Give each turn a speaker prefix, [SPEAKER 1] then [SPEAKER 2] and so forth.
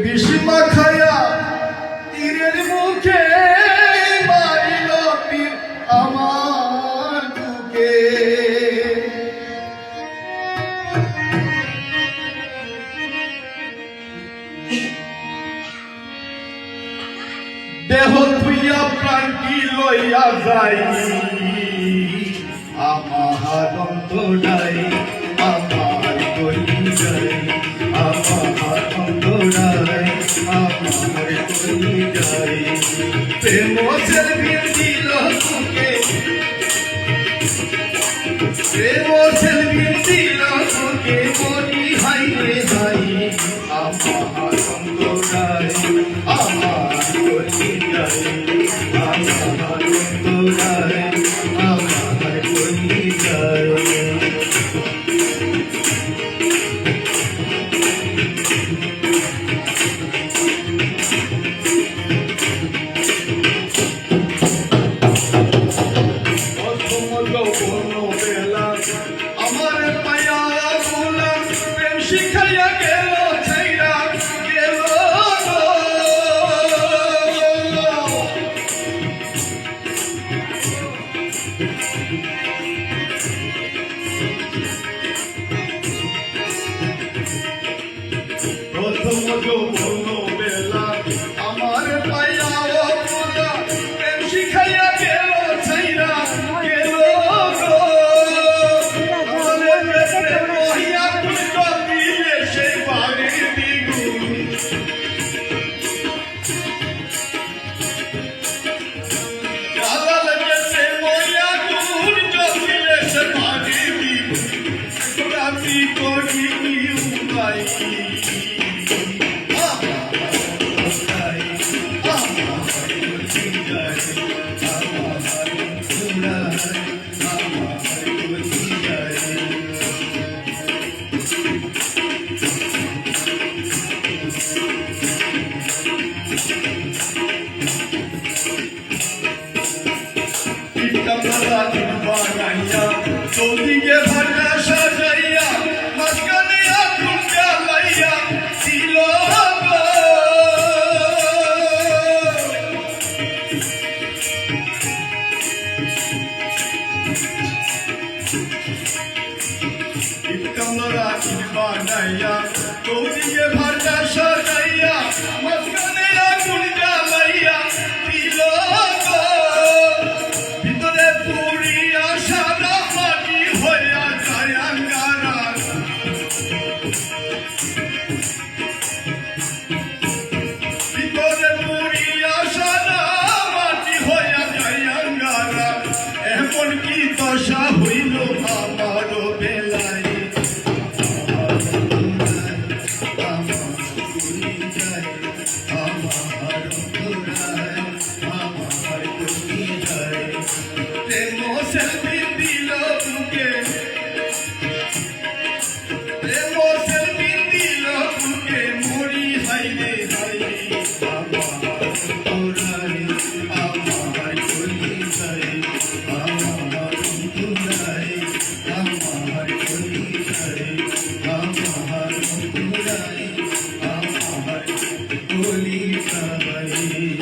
[SPEAKER 1] বিষ্মা খায়া তীরের মুখে মারিল তীর আমার বুকে। দেহ ধুইয়া প্রাণটি লইয়া যাই আমার অন্তরাই আমার কলিজাই আমার অন্তরাই আমার কলিজাই। প্রেম সেলভির দিল তোকে প্রেম সেলভির দিল তোকে মরি হাই রে হাই আমার অন্তরাই আমার কলিজাই আমার অন্তরাই আমার কলিজাই। আমার পায়া ভোলা প্রেম শিখাইয়া গেল ছাইরা গেল প্রথম যৌবন বেলা আমার পায়া ভোলা প্রেম শিখাইয়া গেল ছাইরা গেল চৌদিকে ভাটা সাজাইয়া মাঝখানে আগুন জ্বালাইয়া ছিল বানাইয়া চৌদিকে ভাটা সাজাইয়া মাঝখানে আগুন জ্বালাইয়া ছিল ভিতরে পুরিয়া সারা মাটি হইয়া যায় আঙ্গারা। ভিতরে পুরিয়া সারা মাটি হইয়া যায় আঙ্গারা। এমন কি দশা হইল আমার বেলায় সেলফি দিল বুকে প্রেম সেলফি দিল বুকে মরি হাই রে হাই আমার অন্তরাই আমার কলিজাই আমার অন্তরাই আমার কলিজাই আমার অন্তরাই আমার কলিজাই।